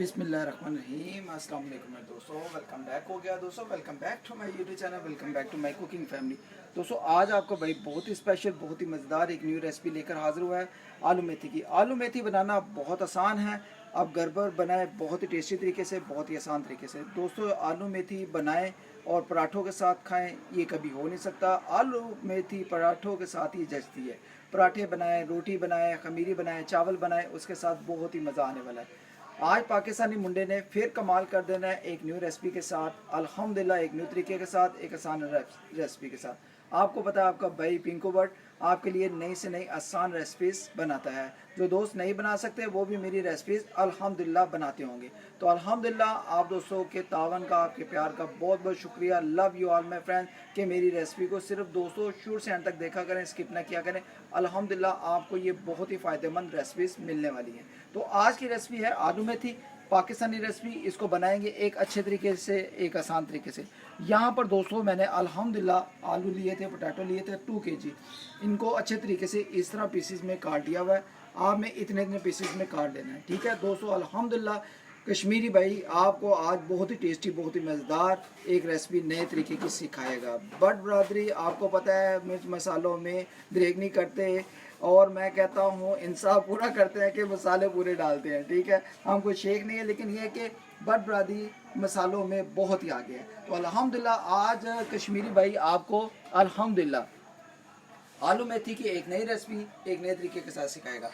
बिस्मिल्लाहिर्रहमानिर्रहीम। अस्सलाम वालेकुम दोस्तों, वेलकम बैक हो गया दोस्तों, welcome back to my YouTube channel, welcome back to my cooking family. दोस्तों आज आपको भाई बहुत ही स्पेशल, बहुत ही मज़ेदार एक न्यू रेसिपी लेकर हाजिर हुआ है आलू मेथी की। आलू मेथी बनाना बहुत आसान है, आप घर पर बनाए बहुत ही टेस्टी तरीके से, बहुत ही आसान तरीके से। दोस्तों आलू मेथी बनाएं और पराठों के साथ खाएं, ये कभी हो नहीं सकता। आलू मेथी पराठों के साथ ही जचती है। पराठे बनाएं, रोटी बनाएं, खमीरी बनाएं, चावल बनाएं, उसके साथ बहुत ही मज़ा आने वाला है। आज पाकिस्तानी मुंडे ने फिर कमाल कर देना है एक न्यू रेसिपी के साथ, अल्हम्दुलिल्लाह एक न्यू तरीके के साथ, एक आसान रेसिपी के साथ। आपको पता है आपका भाई पिंकू बट आपके लिए नई से नई आसान रेसिपीज़ बनाता है। जो दोस्त नहीं बना सकते वो भी मेरी रेसिपीज़ अल्हम्दुलिल्लाह बनाते होंगे। तो अल्हम्दुलिल्लाह आप दोस्तों के तावन का, आपके प्यार का बहुत बहुत शुक्रिया। Love you all my friends कि मेरी रेसिपी को सिर्फ दोस्तों शुरू से एंड तक देखा करें, स्किप ना किया करें। अल्हम्दुलिल्लाह आपको ये बहुत ही फ़ायदेमंद रेसिपीज़ मिलने वाली हैं। तो आज की रेसिपी है आलू मेथी, पाकिस्तानी रेसिपी। इसको बनाएंगे एक अच्छे तरीके से, एक आसान तरीके से। यहाँ पर दोस्तों मैंने अल्हम्दुलिल्लाह आलू लिए थे, पोटैटो लिए थे 2 kg। इनको अच्छे तरीके से इस तरह पीसीज में काट दिया हुआ है। आपने इतने इतने पीसीज में काट लेना है, ठीक है दोस्तों। अल्हम्दुलिल्लाह कश्मीरी भाई आपको आज बहुत ही टेस्टी, बहुत ही मज़ेदार एक रेसिपी नए तरीके की सिखाएगा। बट ब्रदरी आपको पता है मिर्च मसालों में ब्रेक नहीं करते, और मैं कहता हूँ इंसाफ पूरा करते हैं कि मसाले पूरे डालते हैं, ठीक है। हम कोई शेख नहीं है, लेकिन ये है कि बट ब्रदरी मसालों में बहुत ही आगे है। तो अल्हम्दुलिल्लाह आज कश्मीरी भाई आपको अल्हम्दुलिल्लाह आलू मेथी की एक नई रेसिपी एक नए तरीके के साथ सिखाएगा।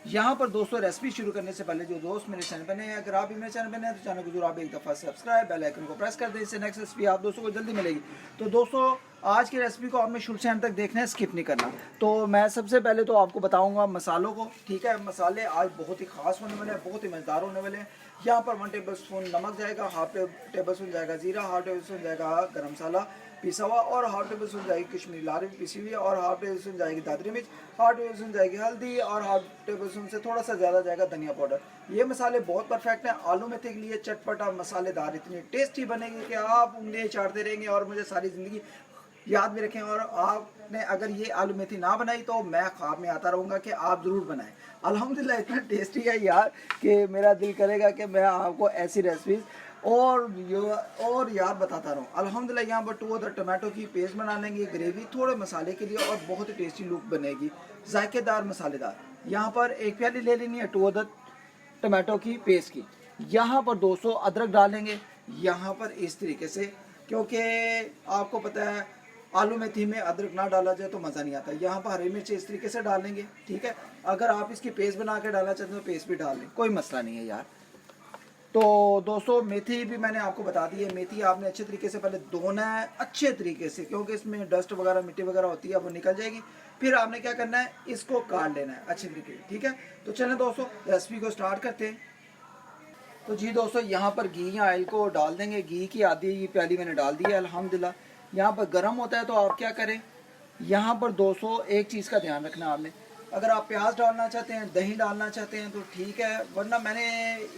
यहाँ पर दोस्तों रेसिपी शुरू करने से पहले जो दोस्त मेरे चैनल पर नए हैं, अगर आप भी मेरे चैनल पर नए हैं तो चैनल को जरूर आप एक दफ़ा सब्सक्राइब, बेल आइकन को प्रेस कर दें, इससे नेक्स्ट रेसिपी आप दोस्तों को जल्दी मिलेगी। तो दोस्तों आज की रेसिपी को आपने शुरू से अंत तक देखना है, स्किप नहीं करना। तो मैं सबसे पहले तो आपको बताऊंगा मसालों को, ठीक है। मसाले आज बहुत ही खास होने वाले हैं, बहुत ही मज़ेदार होने वाले हैं। यहाँ पर 1 टेबल स्पून नमक जाएगा, हाफ टेबल स्पून जाएगा जीरा, हाफ टेबल स्पून जाएगा गरम मसाला पिसा हुआ, और हाफ टेबल स्पून जाएगी कश्मीरी लाल मिर्च पिसी हुई, और हाफ टेबल स्पून जाएगी दादरी मिर्च, हाफ टेबल स्पून जाएगी हल्दी, और हाफ टेबल स्पून से थोड़ा सा ज़्यादा जाएगा धनिया पाउडर। ये मसाले बहुत परफेक्ट हैं आलू मेथी के लिए। चटपटा मसालेदार, इतनी टेस्टी बनेगी कि आप उंगलियां चाटते रहेंगे और मुझे सारी ज़िंदगी याद भी रखें। और आपने अगर ये आलू मेथी ना बनाई तो मैं ख्वाब में आता रहूँगा कि आप ज़रूर बनाएं। अल्हम्दुलिल्लाह इतना टेस्टी है यार कि मेरा दिल करेगा कि मैं आपको ऐसी रेसिपीज़ और यार बताता रहूँ। अल्हम्दुलिल्लाह यहाँ पर 2 अदर टमाटो की पेस्ट बना लेंगे, ग्रेवी थोड़े मसाले के लिए, और बहुत ही टेस्टी लुक बनेगी, जायकेदार मसालेदार। यहाँ पर 1 प्याली ले लेनी है 2 अदर टमाटो की पेस्ट की। यहाँ पर 200 अदरक डालेंगे, यहाँ पर इस तरीके से, क्योंकि आपको पता है आलू मेथी में अदरक ना डाला जाए तो मज़ा नहीं आता। यहाँ पर हरी मिर्च इस तरीके से डालेंगे, ठीक है। अगर आप इसकी पेस्ट बना के डालना चाहते हैं तो पेस्ट भी डाल लें, कोई मसला नहीं है यार। तो दोस्तों मेथी भी मैंने आपको बता दी है। मेथी आपने अच्छे तरीके से पहले धोना है, अच्छे तरीके से, क्योंकि इसमें डस्ट वगैरह मिट्टी वगैरह होती है, वो निकल जाएगी। फिर आपने क्या करना है, इसको काट लेना है अच्छे तरीके से, ठीक है। तो चलें दोस्तों रेसिपी को स्टार्ट करते हैं। तो जी दोस्तों यहाँ पर घी या ऑयल को डाल देंगे। घी की आधी प्याली मैंने डाल दी है अल्हम्दुलिल्लाह। यहाँ पर गर्म होता है तो आप क्या करें, यहाँ पर 200 एक चीज़ का ध्यान रखना आपने, अगर आप प्याज डालना चाहते हैं, दही डालना चाहते हैं तो ठीक है, वरना मैंने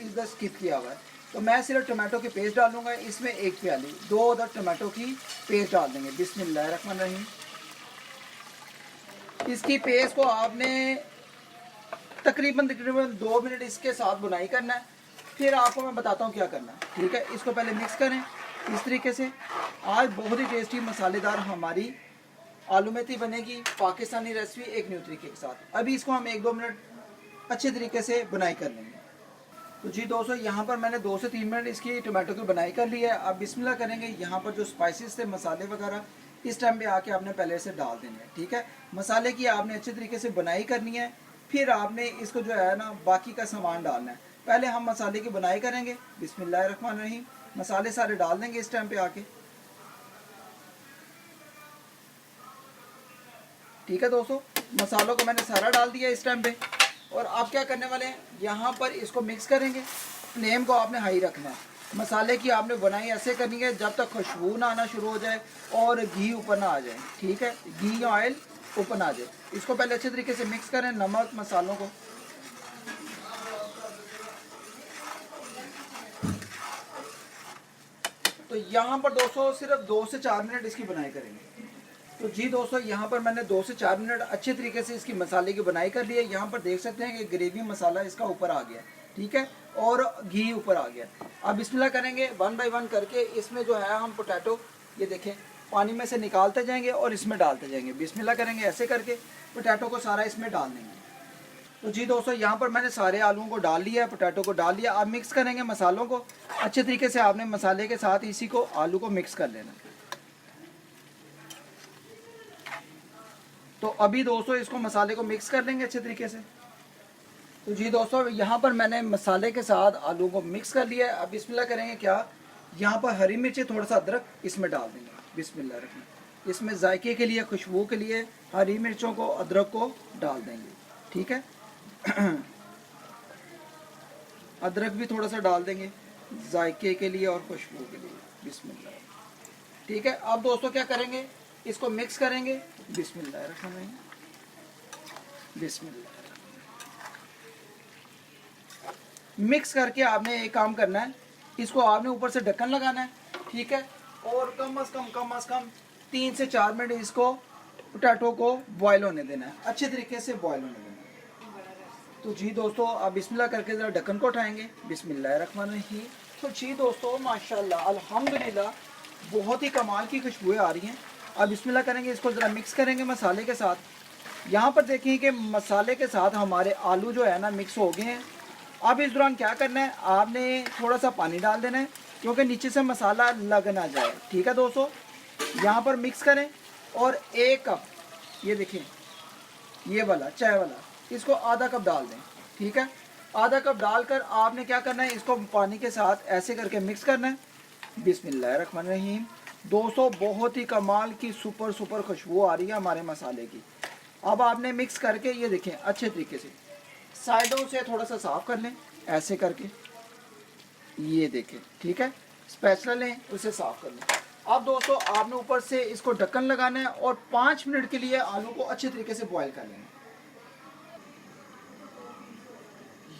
इधर स्किप किया हुआ है। तो मैं सिर्फ टमाटो की पेस्ट डालूंगा इसमें 1 प्याली, 2 अदर टमाटो की पेस्ट डाल देंगे। बिस्मिल्लाहिर्रहमानिर्रहीम। इसकी पेस्ट को आपने तकरीबन 2 मिनट इसके साथ बुनाई करना है। फिर आपको मैं बताता हूँ क्या करना है, ठीक है। इसको पहले मिक्स करें इस तरीके से। आज बहुत ही टेस्टी मसालेदार हमारी आलू मेथी बनेगी, पाकिस्तानी रेसिपी एक न्यू तरीके के साथ। अभी इसको हम 1-2 मिनट अच्छे तरीके से बुनाई कर लेंगे। तो जी दोस्तों यहाँ पर मैंने 2 से 3 मिनट इसकी टमाटो की बुनाई कर ली है। अब बिस्मिल्लाह करेंगे। यहाँ पर जो स्पाइसेस थे, मसाले वगैरह, इस टाइम पे आके आपने पहले से डाल देने हैं, ठीक है। मसाले की आपने अच्छे तरीके से बुनाई करनी है, फिर आपने इसको जो है ना बाकी का सामान डालना है। पहले हम मसाले की बुनाई करेंगे। बिस्मिल्लाहिर्रहमानिर्रहीम। मसाले सारे डाल देंगे इस टाइम पे आके, ठीक है दोस्तों। मसालों को मैंने सारा डाल दिया इस टाइम पे। और आप क्या करने वाले हैं, यहाँ पर इसको मिक्स करेंगे। फ्लेम को आपने हाई रखना है। मसाले की आपने बुनाई ऐसे करनी है जब तक खुशबू ना आना शुरू हो जाए और घी ऊपर ना आ जाए, ठीक है। घी या ऑयल ऊपर ना आ जाए। इसको पहले अच्छे तरीके से मिक्स करें, नमक मसालों को। तो यहाँ पर दोस्तों सिर्फ 2 से 4 मिनट इसकी बुनाई करेंगे। तो जी दोस्तों यहाँ पर मैंने 2 से 4 मिनट अच्छे तरीके से इसकी मसाले की बुनाई कर ली है। यहाँ पर देख सकते हैं कि ग्रेवी मसाला इसका ऊपर आ गया, ठीक है। और घी ऊपर आ गया। अब बिस्मिल्लाह करेंगे, 1 बाय 1 करके इसमें जो है हम पोटैटो ये देखें पानी में से निकालते जाएंगे और इसमें डालते जाएंगे। बिस्मिल्लाह करेंगे, ऐसे करके पोटैटो को सारा इसमें डाल देंगे। तो जी दोस्तों, यहाँ पर मैंने सारे आलूओं को डाल लिया है, पोटैटो को डाल लिया। अब मिक्स करेंगे मसालों को अच्छे तरीके से। आपने मसाले के साथ इसी को आलू को मिक्स कर लेना। तो अभी दोस्तों इसको मसाले को मिक्स कर लेंगे अच्छे तरीके से। तो जी दोस्तों, यहाँ पर मैंने मसाले के साथ आलू को मिक्स कर लिया है। अब बिस्मिल्लाह करेंगे क्या, यहाँ पर हरी मिर्ची थोड़ा सा अदरक इसमें डाल देंगे। बिस्मिल्लाह रखना, इसमें जायके के लिए, खुशबू के लिए हरी मिर्चों को, अदरक को डाल देंगे। ठीक है अदरक भी थोड़ा सा डाल देंगे जायके के लिए और खुशबू के लिए। बिस्मिल्लाह। ठीक है, अब दोस्तों क्या करेंगे, इसको मिक्स करेंगे। बिस्मिल्लाह रखना, बिस्मिल्लाह। मिक्स करके आपने एक काम करना है, इसको आपने ऊपर से ढक्कन लगाना है। ठीक है, और कम अज़ कम 3 से 4 मिनट इसको पोटैटो को बॉयल होने देना है, अच्छे तरीके से बॉयल होने देना है। तो जी दोस्तों, अब बिस्मिल्लाह करके ज़रा ढक्कन को उठाएंगे। बिस्मिल्लाहिर्रहमानिर्रहीम। तो जी दोस्तों, माशाल्लाह अल्हम्दुलिल्लाह बहुत ही कमाल की खुशबुएं आ रही हैं। अब बिस्मिल्लाह करेंगे, इसको ज़रा मिक्स करेंगे मसाले के साथ। यहाँ पर देखें कि मसाले के साथ हमारे आलू जो है ना मिक्स हो गए हैं। अब इस दौरान क्या करना है, आपने थोड़ा सा पानी डाल देना है क्योंकि नीचे से मसाला लग ना जाए। ठीक है दोस्तों, यहाँ पर मिक्स करें और 1 कप, ये देखें ये वाला चाय वाला, इसको आधा कप डाल दें। ठीक है, आधा कप डालकर आपने क्या करना है, इसको पानी के साथ ऐसे करके मिक्स करना है। बिस्मिल्लाहिर्रहमानिर्रहीम। दोस्तों, बहुत ही कमाल की सुपर खुशबू आ रही है हमारे मसाले की। अब आपने मिक्स करके ये देखें अच्छे तरीके से साइडों से थोड़ा सा साफ कर लें, ऐसे करके ये देखें। ठीक है, स्पैचुला लें, उसे साफ कर लें। अब दोस्तों, आपने ऊपर से इसको ढक्कन लगाना है और 5 मिनट के लिए आलू को अच्छे तरीके से बॉईल कर लेना।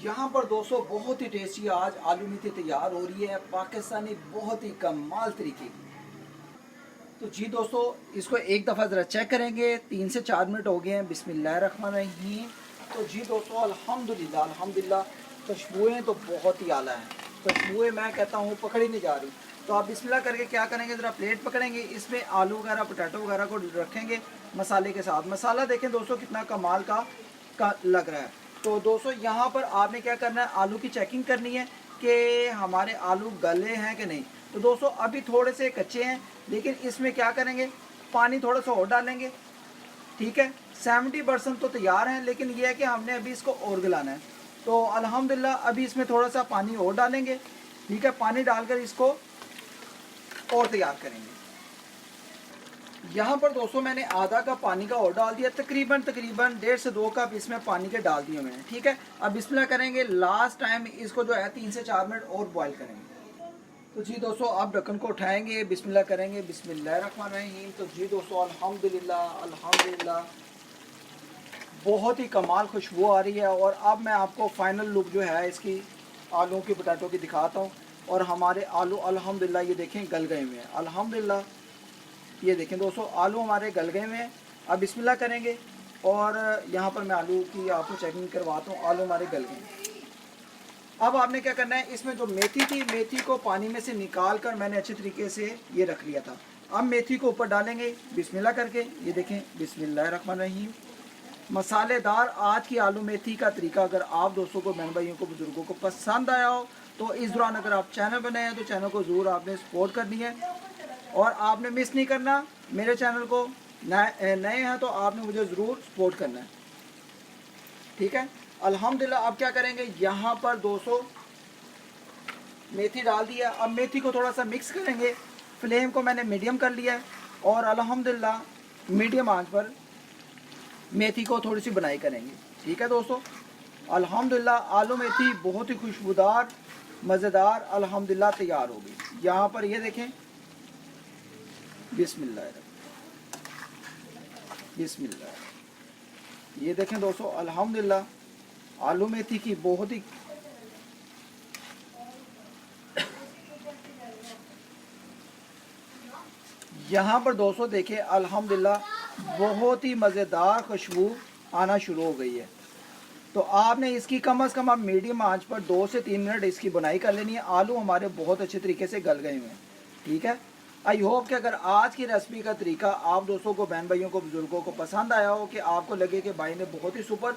यहाँ पर दोस्तों बहुत ही टेस्टी आज आलू मेथी तैयार हो रही है, पाकिस्तानी बहुत ही कमाल तरीके की। तो जी दोस्तों, इसको एक दफ़ा ज़रा चेक करेंगे, 3 से 4 मिनट हो गए हैं। बिस्मिल्लाहिर्रहमानिर्रहीम। तो जी दोस्तों, अल्हम्दुलिल्लाह खुशबुएँ तो बहुत ही आला हैं। खुशबुएँ मैं कहता हूँ पकड़ी नहीं जा रही। तो आप बिस्मिल्लाह करके क्या करेंगे, ज़रा प्लेट पकड़ेंगे, इसमें आलू वगैरह पोटैटो वगैरह को रखेंगे मसाले के साथ। मसाला देखें दोस्तों कितना कमाल का लग रहा है। तो दोस्तों, यहाँ पर आपने क्या करना है, आलू की चेकिंग करनी है कि हमारे आलू गले हैं कि नहीं। तो दोस्तों, अभी थोड़े से कच्चे हैं, लेकिन इसमें क्या करेंगे, पानी थोड़ा सा और डालेंगे। ठीक है, 70% तो तैयार हैं, लेकिन यह है कि हमने अभी इसको और गलाना है। तो अल्हम्दुलिल्लाह अभी इसमें थोड़ा सा पानी और डालेंगे। ठीक है, पानी डालकर इसको और तैयार करेंगे। यहाँ पर दोस्तों मैंने आधा कप पानी का और डाल दिया, तकरीबन 1.5 से 2 कप इसमें पानी के डाल दिए मैंने। ठीक है, अब बिस्मिल्लाह करेंगे, लास्ट टाइम इसको जो है 3 से 4 मिनट और बॉईल करेंगे। तो जी दोस्तों, आप ढक्कन को उठाएंगे, बिस्मिल्लाह करेंगे। बिस्मिल्लाहिर्रहमानिर्रहीम। तो जी दोस्तों, अल्हम्दुलिल्लाह बहुत ही कमाल खुशबू आ रही है। और अब मैं आपको फाइनल लुक जो है इसकी आलू की पोटैटो की दिखाता हूँ। और हमारे आलू अल्हम्दुलिल्लाह ये देखें गल गए हुए हैं, अल्हम्दुलिल्लाह। ये देखें दोस्तों, आलू हमारे गल गए हुए हैं। अब बिस्मिल्लाह करेंगे और यहाँ पर मैं आलू की आपको चेकिंग करवाता हूँ। आलू हमारे गल गए। अब आपने क्या करना है, इसमें जो मेथी थी, मेथी को पानी में से निकाल कर मैंने अच्छे तरीके से ये रख लिया था। अब मेथी को ऊपर डालेंगे बिस्मिल्लाह करके। ये देखें, बिस्मिल्लाहिर्रहमानिर्रहीम। मसालेदार आज की आलू मेथी का तरीका अगर आप दोस्तों को, बहन भाइयों को, बुजुर्गों को पसंद आया हो तो इस दौरान अगर आप चैनल बनाए हैं तो चैनल को ज़रूर आपने सपोर्ट करनी है। और आपने मिस नहीं करना मेरे चैनल को, नए हैं तो आपने मुझे ज़रूर सपोर्ट करना है। ठीक है, अल्हम्दुलिल्लाह। अब क्या करेंगे, यहाँ पर 200 मेथी डाल दिया। अब मेथी को थोड़ा सा मिक्स करेंगे। फ्लेम को मैंने मीडियम कर लिया है और अल्हम्दुलिल्लाह मीडियम आंच पर मेथी को थोड़ी सी बनाई करेंगे। ठीक है दोस्तों, अल्हम्दुलिल्लाह आलू मेथी बहुत ही खुशबूदार, मज़ेदार अल्हम्दुलिल्लाह तैयार हो गई। यहाँ पर ये देखें, बिस्मिल्लाह बिस्मिल्लाह। ये देखें दोस्तों, अल्हम्दुलिल्लाह आलू मेथी की बहुत ही यहाँ पर दोस्तों देखें अल्हम्दुलिल्लाह बहुत ही मज़ेदार खुशबू आना शुरू हो गई है। तो आपने इसकी कम से कम आप मीडियम आंच पर 2 से 3 मिनट इसकी बुनाई कर लेनी है। आलू हमारे बहुत अच्छे तरीके से गल गए हुए हैं, ठीक है। आई होप कि अगर आज की रेसिपी का तरीका आप दोस्तों को, बहन भाइयों को, बुजुर्गों को पसंद आया हो, कि आपको लगे कि भाई ने बहुत ही सुपर,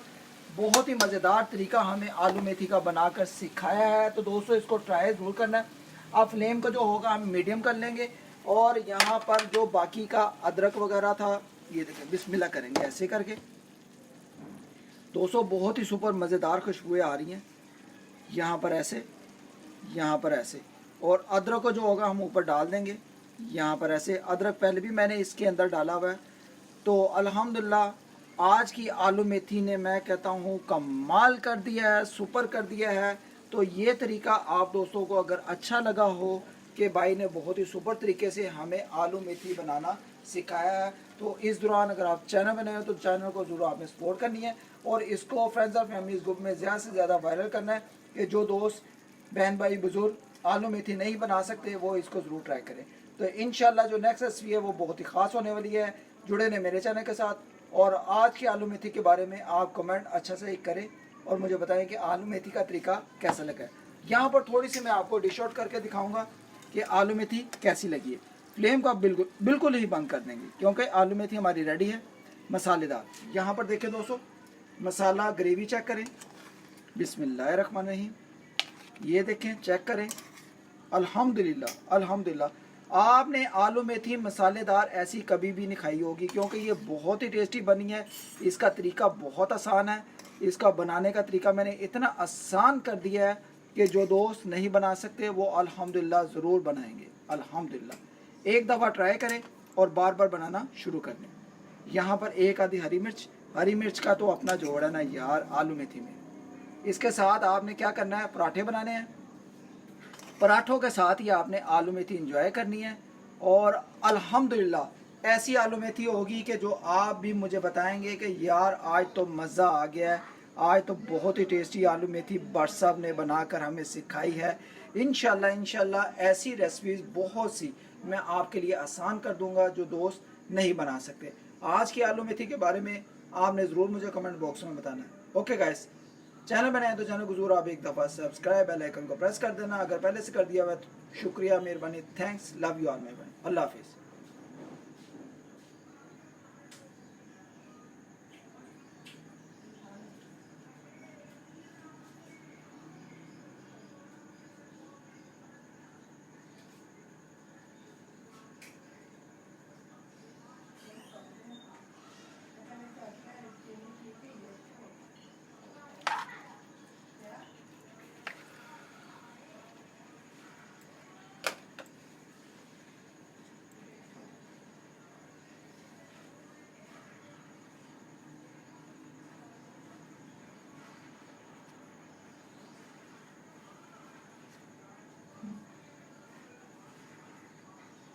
बहुत ही मज़ेदार तरीका हमें आलू मेथी का बनाकर सिखाया है, तो दोस्तों इसको ट्राई ज़रूर करना है। आप फ्लेम का जो होगा हम मीडियम कर लेंगे, और यहाँ पर जो बाकी का अदरक वगैरह था, ये देखें, बिस्मिल्लाह करेंगे ऐसे करके। दोस्तों बहुत ही सुपर मज़ेदार खुशबुएं आ रही हैं, यहाँ पर ऐसे, यहाँ पर ऐसे, और अदरक को जो होगा हम ऊपर डाल देंगे, यहाँ पर ऐसे। अदरक पहले भी मैंने इसके अंदर डाला हुआ है। तो अल्हम्दुलिल्लाह आज की आलू मेथी ने, मैं कहता हूँ, कमाल कर दिया है, सुपर कर दिया है। तो ये तरीका आप दोस्तों को अगर अच्छा लगा हो कि भाई ने बहुत ही सुपर तरीके से हमें आलू मेथी बनाना सिखाया है, तो इस दौरान अगर आप चैनल बनाए हो तो चैनल को ज़रूर आपने सपोर्ट करनी है, और इसको फ्रेंड्स और फैमिलीज ग्रुप में ज़्यादा से ज़्यादा वायरल करना है, कि जो दोस्त, बहन भाई, बुजुर्ग आलू मेथी नहीं बना सकते वो इसको ज़रूर ट्राई करें। तो इंशाल्लाह जो नेक्स्ट रेसिपी है वो बहुत ही ख़ास होने वाली है। जुड़े रहें मेरे चैनल के साथ, और आज की आलू मेथी के बारे में आप कमेंट अच्छा से करें और मुझे बताएं कि आलू मेथी का तरीका कैसा लगा है। यहाँ पर थोड़ी सी मैं आपको डिश आउट करके दिखाऊंगा कि आलू मेथी कैसी लगी है। फ्लेम को आप बिल्कुल ही बंद कर देंगे, क्योंकि आलू मेथी हमारी रेडी है, मसालेदार। यहाँ पर देखें दोस्तों, मसाला ग्रेवी चेक करें, बिस्मिल्लाहिर्रहमानिर्रहीम, ये देखें, चेक करें, अल्हम्दुलिल्लाह अल्हम्दुलिल्लाह। आपने आलू मेथी मसालेदार ऐसी कभी भी नहीं खाई होगी, क्योंकि ये बहुत ही टेस्टी बनी है। इसका तरीका बहुत आसान है, इसका बनाने का तरीका मैंने इतना आसान कर दिया है कि जो दोस्त नहीं बना सकते वो अल्हम्दुलिल्लाह ज़रूर बनाएंगे। अल्हम्दुलिल्लाह एक दफ़ा ट्राई करें और बार बार बनाना शुरू कर दें। यहाँ पर एक आधी हरी मिर्च का तो अपना जोड़ है ना यार आलू मेथी में। इसके साथ आपने क्या करना है, पराठे बनाने हैं, पराठों के साथ ही आपने आलू मेथी इंजॉय करनी है। और अल्हम्दुलिल्लाह ऐसी आलू मेथी होगी कि जो आप भी मुझे बताएंगे कि यार आज तो मज़ा आ गया है, आज तो बहुत ही टेस्टी आलू मेथी भट्ट साहब ने बनाकर हमें सिखाई है। इंशाल्लाह ऐसी रेसिपीज़ बहुत सी मैं आपके लिए आसान कर दूंगा जो दोस्त नहीं बना सकते। आज की आलू मेथी के बारे में आपने ज़रूर मुझे कमेंट बॉक्स में बताना है। ओके गाइस, चैनल बनाए तो चैनल को जरूर आप एक दफ़ा सब्सक्राइब, बेल आइकन को प्रेस कर देना। अगर पहले से कर दिया हुआ तो शुक्रिया, मेहरबानी, thanks, love you all my friend, अल्लाह हाफिज़।